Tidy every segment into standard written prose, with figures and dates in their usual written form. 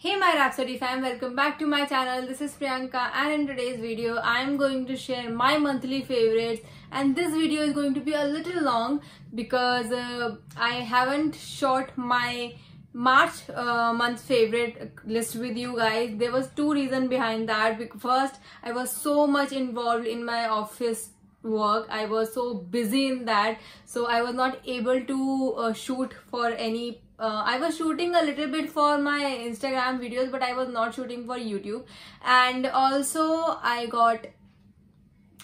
Hey my Rhapsody fam, welcome back to my channel. This is Priyanka and in today's video I am going to share my monthly favorites, and this video is going to be a little long because I haven't shot my March month favorite list with you guys. There was two reasons behind that. First, I was so much involved in my office work. I was so busy in that, so I was not able to shoot for any I was shooting a little bit for my Instagram videos, but I was not shooting for YouTube. And also I got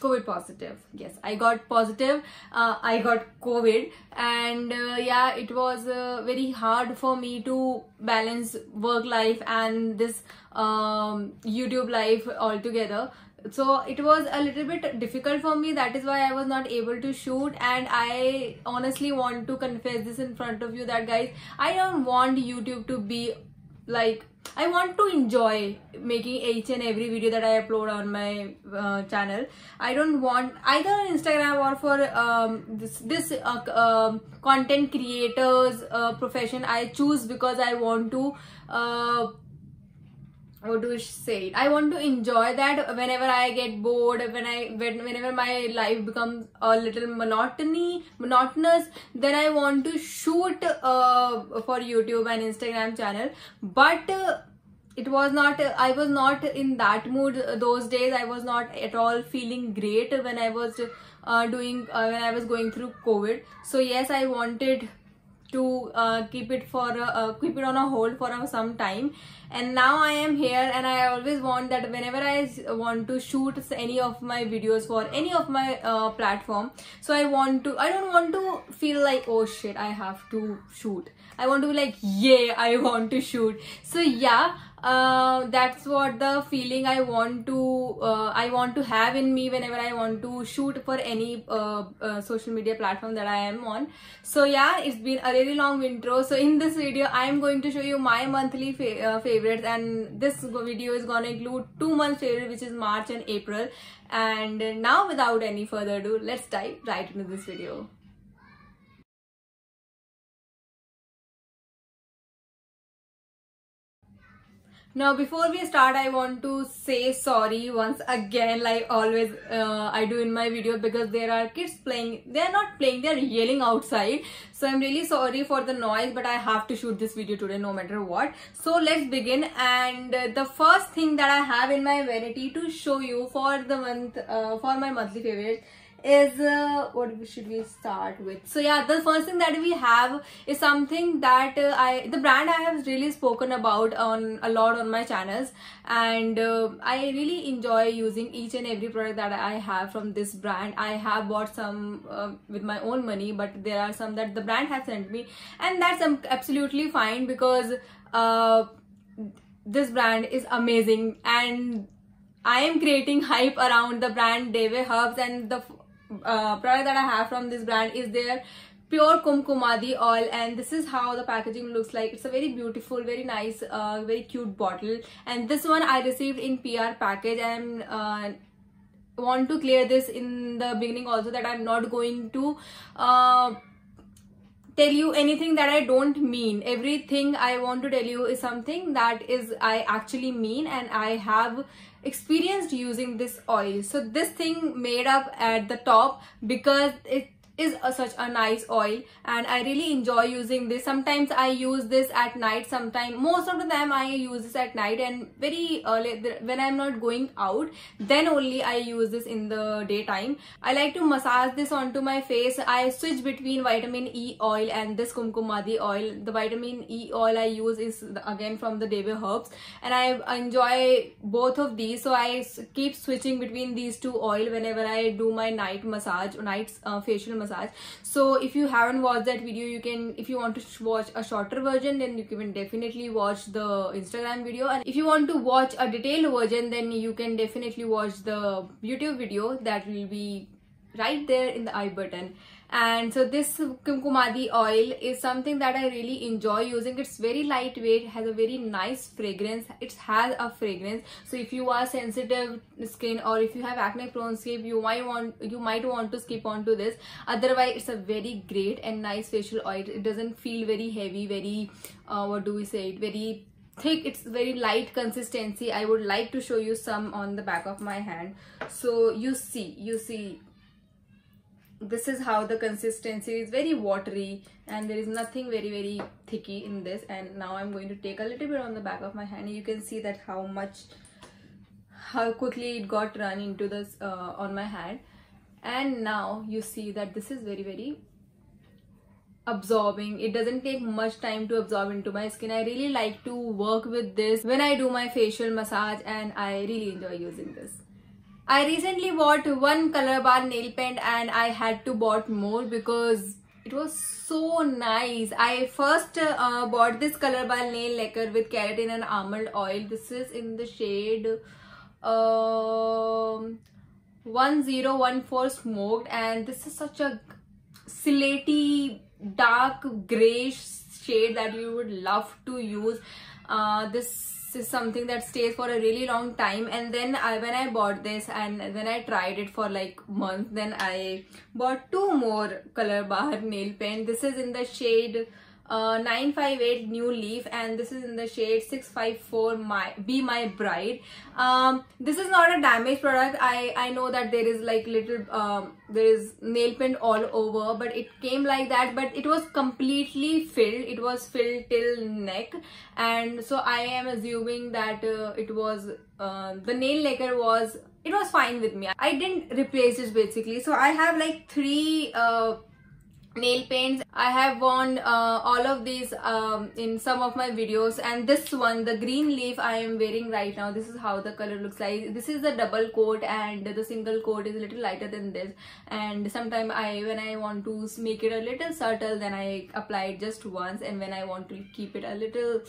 COVID positive. Yes, I got positive. I got COVID, and yeah, it was very hard for me to balance work life and this YouTube life altogether. So it was a little bit difficult for me. That is why I was not able to shoot, and I honestly want to confess this in front of you that guys, I don't want YouTube to be like, I want to enjoy making each and every video that I upload on my channel. I don't want either on Instagram or for this content creators profession. I choose because I want to what do you say? I want to enjoy that. Whenever I get bored, whenever my life becomes a little monotonous, then I want to shoot for YouTube and Instagram channel. But it was not. I was not in that mood those days. I was not at all feeling great when I was when I was going through COVID. So yes, I wanted to keep it on a hold for some time, and now I am here. And I always want that whenever I want to shoot any of my videos for any of my platform, so I don't want to feel like, oh shit, I have to shoot. I want to be like, yeah, I want to shoot. So yeah, that's what the feeling I want to have in me whenever I want to shoot for any social media platform that I am on. So yeah, it's been a really long intro. So in this video I am going to show you my monthly favorites, and this video is gonna include 2 months favorite, which is March and April. And now without any further ado, let's dive right into this video. Now before we start, I want to say sorry once again, like always I do in my video, because there are kids playing. They are not playing, they are yelling outside. So I'm really sorry for the noise, but I have to shoot this video today no matter what. So let's begin. And the first thing that I have in my vanity to show you for the month, for my monthly favorites, is what should we start with? So yeah, the first thing that we have is something that the brand I have really spoken about a lot on my channels, and I really enjoy using each and every product that I have from this brand. I have bought some with my own money, but there are some that the brand has sent me, and that's absolutely fine, because this brand is amazing, and I am creating hype around the brand Deve Herbs. And the product that I have from this brand is their pure Kumkumadi oil, and this is how the packaging looks like. It's a very beautiful, very nice, very cute bottle, and this one I received in PR package. And want to clear this in the beginning also, that I'm not going to tell you anything that I don't mean. Everything I want to tell you is something that is I actually mean, and I have experienced using this oil. So this thing made up at the top because it is such a nice oil, and I really enjoy using this. Sometimes I use this at night, most of the time I use this at night, and very early when I'm not going out, then only I use this in the daytime. I like to massage this onto my face. I switch between vitamin E oil and this Kumkumadi oil. The vitamin E oil I use is again from the Deve Herbs, and I enjoy both of these, so I keep switching between these two oil whenever I do my night massage, facial massage. So if you haven't watched that video, you can, if you want to watch a shorter version, then you can definitely watch the Instagram video, and if you want to watch a detailed version, then you can definitely watch the YouTube video that will be right there in the I button. And so this Kumkumadi oil is something that I really enjoy using. It's very lightweight, has a very nice fragrance. It has a fragrance, so if you are sensitive skin or if you have acne prone skin, you might want to skip on to this. Otherwise, it's a very great and nice facial oil. It doesn't feel very heavy, very what do we say, very thick, it's very light consistency. I would like to show you some on the back of my hand. So you see this is how the consistency is, very watery, and there is nothing very thicky in this. And now I'm going to take a little bit on the back of my hand. You can see that how quickly it got run into this on my hand. And now you see that this is very absorbing. It doesn't take much time to absorb into my skin. I really like to work with this when I do my facial massage, and I really enjoy using this. I recently bought one color bar nail paint, and I had to bought more because it was so nice. I first bought this color bar nail lacquer with keratin and almond oil. This is in the shade 1014 smoked, and this is such a slaty dark grayish shade that you would love to use. This is something that stays for a really long time. And then when I bought this and when I tried it for like months, then I bought two more color bar nail paint. This is in the shade 958 New Leaf, and this is in the shade 654 Be My Bride. This is not a damaged product. I know that there is like little there is nail paint all over, but it came like that, but it was completely filled. It was filled till neck, and so I am assuming that it was the nail lacquer was, it was fine with me. I didn't replace this basically. So I have like three nail paints. I have worn all of these in some of my videos, and this one, the green leaf, I am wearing right now. This is how the color looks like. This is the double coat, and the single coat is a little lighter than this. And sometimes when I want to make it a little subtle, then I apply it just once, and when I want to keep it a little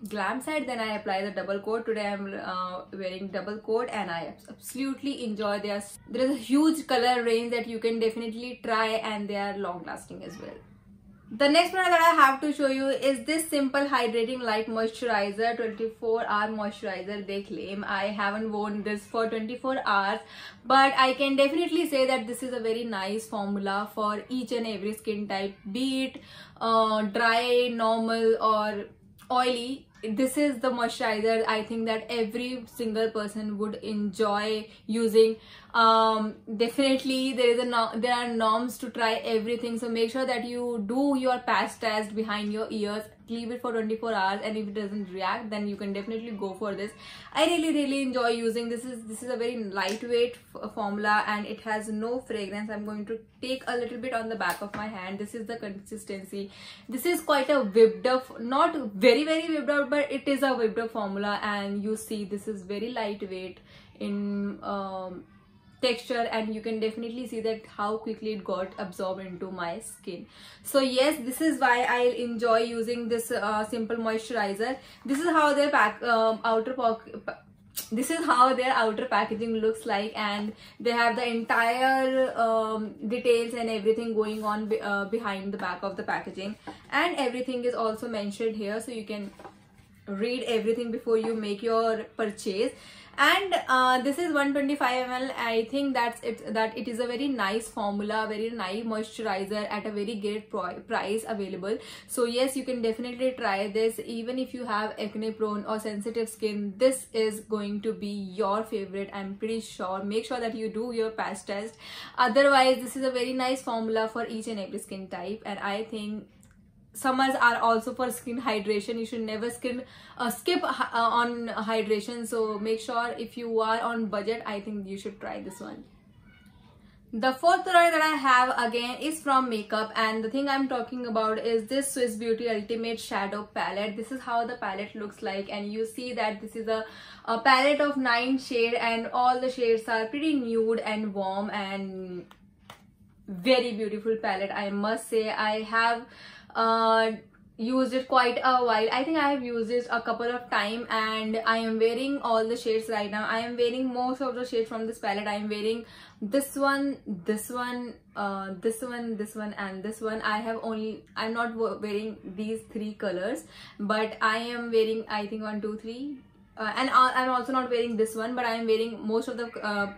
glam side, then I apply the double coat. Today I'm wearing double coat, and I absolutely enjoy this. There is a huge color range that you can definitely try, and they are long lasting as well. The next product that I have to show you is this Simple Hydrating Light Moisturizer, 24-hour moisturizer. They claim I haven't worn this for 24 hours, but I can definitely say that this is a very nice formula for each and every skin type, be it dry, normal or oily. This is the moisturizer I think that every single person would enjoy using. Definitely there are norms to try everything, so make sure that you do your patch test behind your ears, leave it for 24 hours, and if it doesn't react, then you can definitely go for this. I really enjoy using this. This is a very lightweight formula, and it has no fragrance. I'm going to take a little bit on the back of my hand. This is the consistency. This is quite a whipped up, not very whipped up, but it is a whipped up formula, and you see this is very lightweight in texture, and you can definitely see that how quickly it got absorbed into my skin. So yes, this is why I enjoy using this Simple moisturizer. This is how their outer packaging looks like, and they have the entire details and everything going on behind the back of the packaging, and everything is also mentioned here, so you can read everything before you make your purchase. And this is 125 ml. I think that it is a very nice formula, very nice moisturizer at a very great price available. So yes, you can definitely try this. Even if you have acne prone or sensitive skin, this is going to be your favorite, I'm pretty sure. Make sure that you do your patch test. Otherwise, this is a very nice formula for each and every skin type, and I think summers are also for skin hydration. You should never skip on hydration, so make sure if you are on budget, I think you should try this one. The fourth product that I have again is from Makeup, and the thing I'm talking about is this Swiss Beauty Ultimate Shadow Palette. This is how the palette looks like, and you see that this is a palette of 9 shades, and all the shades are pretty nude and warm, and very beautiful palette, I must say. I have used it quite a while. I think I have used it a couple of times, and I am wearing all the shades right now. I am wearing most of the shades from this palette. I am wearing this one, this one, this one, this one, and this one. I'm not wearing these 3 colors, but I am wearing, I think 1, 2, 3, and I'm also not wearing this one, but I'm wearing most of the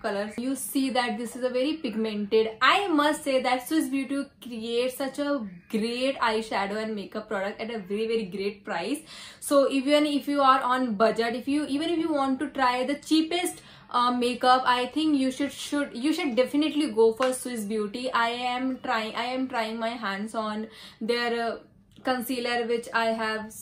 colors. You see that this is a very pigmented. I must say that Swiss Beauty creates such a great eyeshadow and makeup product at a very great price. So even if you are on budget, even if you want to try the cheapest makeup, I think you should definitely go for Swiss Beauty. I am trying my hands on their concealer, which I have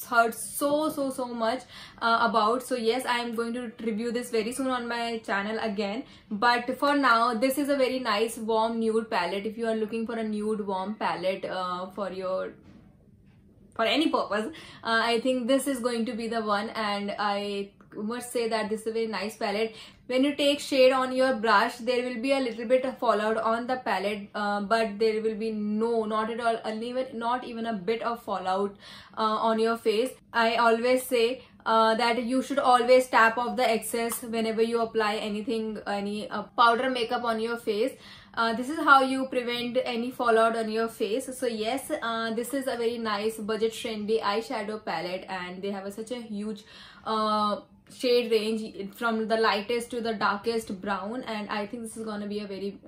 heard so much about. So yes, I am going to review this very soon on my channel again, but for now this is a very nice warm nude palette. If you are looking for a nude warm palette for any purpose, I think this is going to be the one. And I must say that this is a very nice palette. When you take shade on your brush, there will be a little bit of fallout on the palette, but there will be not at all, not even a bit of fallout on your face. I always say that you should always tap off the excess whenever you apply any powder makeup on your face. This is how you prevent any fallout on your face. So yes, this is a very nice budget friendly eyeshadow palette, and they have such a huge shade range from the lightest to the darkest brown, and I think this is gonna be a very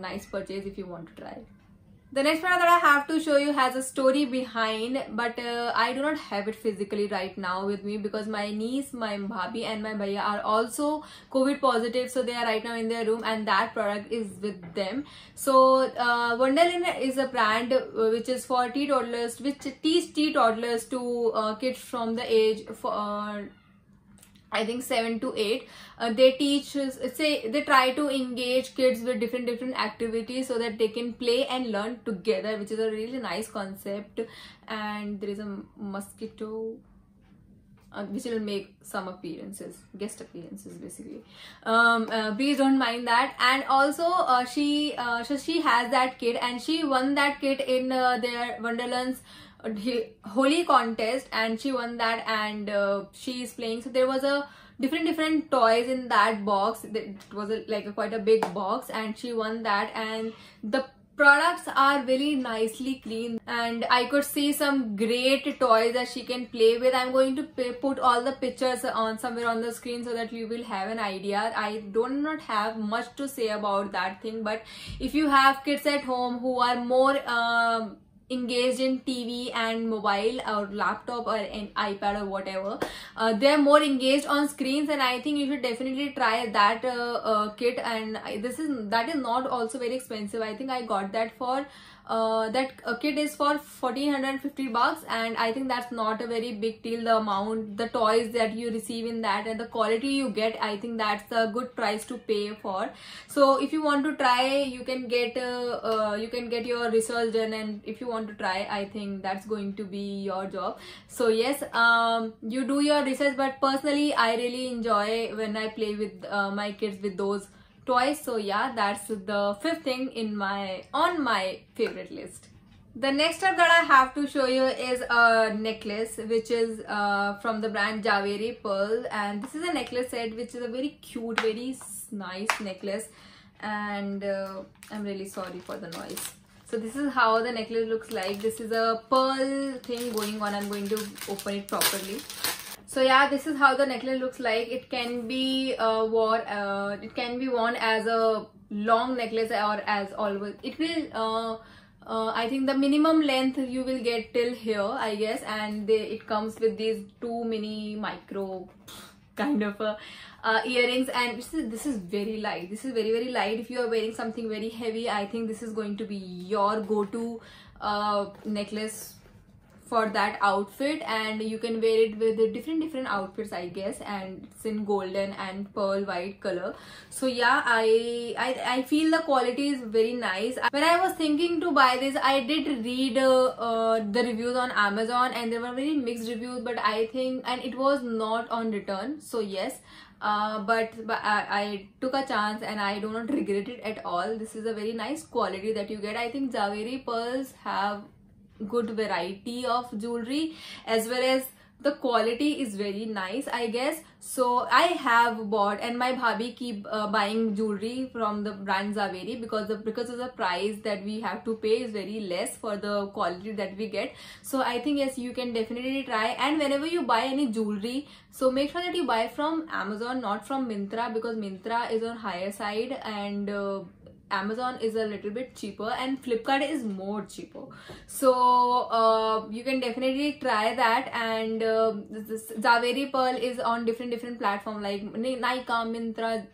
nice purchase if you want to try. The next product that I have to show you has a story behind, but I do not have it physically right now with me because my niece, my bhabhi and my bhaiya are also COVID positive, so they are right now in their room and that product is with them. So Wonderland is a brand which is for teetotalers, which teach teetotalers to kids from the age I think 7 to 8. They teach, they try to engage kids with different activities so that they can play and learn together, which is a really nice concept. And there is a mosquito which will make some guest appearances basically. Please don't mind that. And also she has that kit, and she won that kit in their Wonderland's Holi contest, and she won that, and she is playing. So there was a different toys in that box. It was quite a big box, and she won that. And the products are really nicely clean, and I could see some great toys that she can play with. I'm going to put all the pictures on somewhere on the screen so that you will have an idea. I do not have much to say about that thing, but if you have kids at home who are more engaged in TV and mobile or laptop or an iPad or whatever, they're more engaged on screens, and I think you should definitely try that kit. And that is not also very expensive. I think I got that for that kit is for 1450 bucks, and I think that's not a very big deal. The amount, the toys that you receive in that, and the quality you get, I think that's a good price to pay for. So if you want to try, you can get your research done, and if you want to try, I think that's going to be your job. So yes, you do your research, but personally I really enjoy when I play with my kids with those toys. So yeah, that's the fifth thing on my favorite list. The next step that I have to show you is a necklace, which is from the brand Jaweri Pearl, and this is a necklace set which is a very cute, very nice necklace. And I'm really sorry for the noise. So this is how the necklace looks like. This is a pearl thing going on. I'm going to open it properly. So yeah, this is how the necklace looks like. It can be worn as a long necklace or as always. It will I think the minimum length you will get till here, I guess, and it comes with these two mini micro kind of earrings. And this is very light. This is very light. If you are wearing something very heavy, I think this is going to be your go-to necklace for that outfit, and you can wear it with different outfits, I guess. And it's in golden and pearl white color. So yeah, I feel the quality is very nice. When I was thinking to buy this, I did read the reviews on Amazon, and there were very mixed reviews, but I think, and it was not on return. So yes, but I took a chance and I do not regret it at all. This is a very nice quality that you get. I think Jaweri Pearls have good variety of jewelry, as well as the quality is very nice, I guess. So I have bought, and my bhabhi keep buying jewelry from the brand Zaveri, because of the price that we have to pay is very less for the quality that we get. So I think yes, you can definitely try. And whenever you buy any jewelry, so make sure that you buy from Amazon, not from Myntra, because Myntra is on higher side, and Amazon is a little bit cheaper, and Flipkart is more cheaper. So you can definitely try that. And this Zaveri pearl is on different platform like Nykaa, Myntra,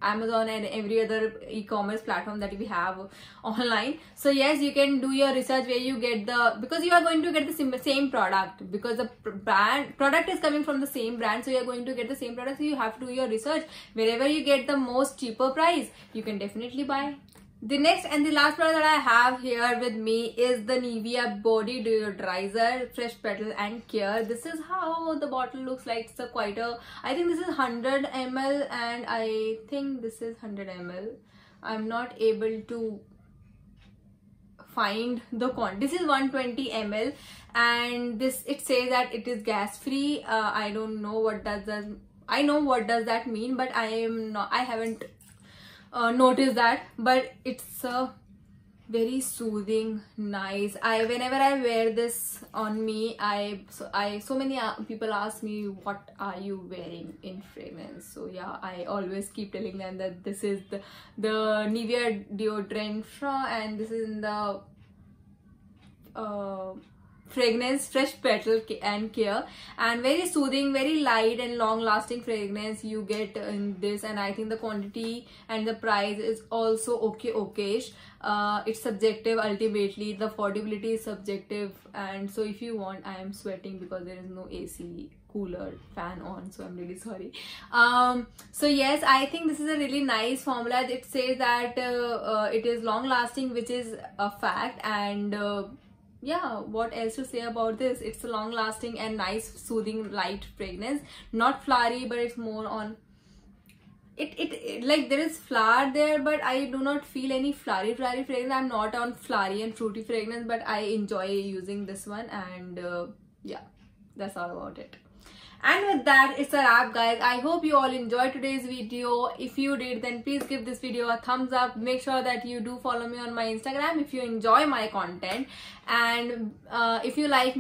Amazon, and every other e-commerce platform that we have online. So yes, you can do your research where you get because you are going to get the same product, because the product is coming from the same brand, so you are going to get the same product. So you have to do your research. Wherever you get the most cheaper price, you can definitely buy. The next and the last product that I have here with me is the Nivea Body Deodorizer Fresh Petal and Care. This is how the bottle looks like. It's I think this is 100 ml, and I think this is 100 ml. I'm not able to find the quantity. This is 120 ml, and it says that it is gas free. I don't know what does that. I know what does that mean, but I haven't notice that. But it's very soothing, nice. Whenever I wear this on me, so many people ask me, what are you wearing in fragrance? So yeah, I always keep telling them that this is the Nivea deodorant and this is in the fragrance Fresh Petal and Care, and very soothing, very light and long lasting fragrance you get in this. And I think the quantity and the price is also okayish. It's subjective. Ultimately the affordability is subjective, and so if you want, I am sweating because there is no AC, cooler, fan on, so I'm really sorry. So yes, I think this is a really nice formula. It says that it is long lasting, which is a fact. And yeah, what else to say about this? It's a long lasting and nice soothing light fragrance, not flowery, but it's more on it like there is flower there, but I do not feel any flowery fragrance. I'm not on flowery and fruity fragrance, but I enjoy using this one. And yeah, that's all about it. And with that, it's a wrap, guys. I hope you all enjoyed today's video. If you did, then please give this video a thumbs up. Make sure that you do follow me on my Instagram if you enjoy my content. And if you like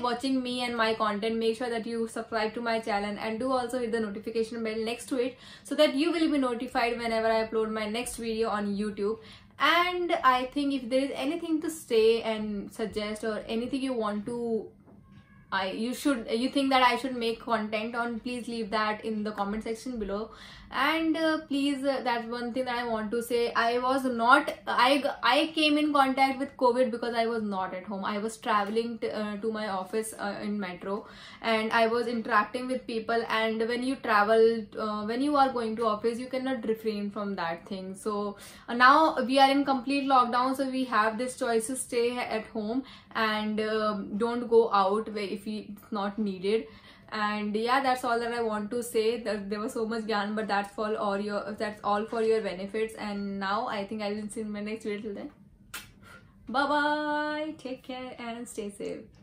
watching me and my content, make sure that you subscribe to my channel, and do also hit the notification bell next to it, so that you will be notified whenever I upload my next video on YouTube. And I think if there is anything to say and suggest, or anything you want to you think that I should make content on, please leave that in the comment section below. And please, that's one thing that I want to say. I came in contact with COVID because I was not at home. I was traveling to my office in metro, and I was interacting with people. And when you travel, when you are going to office, you cannot refrain from that thing. So now we are in complete lockdown, so we have this choice to stay at home and don't go out if it's not needed. And yeah, that's all that I want to say. There was so much gyan, but that's all for your benefits. And now I think I will see you in my next video. Till then, bye bye, take care and stay safe.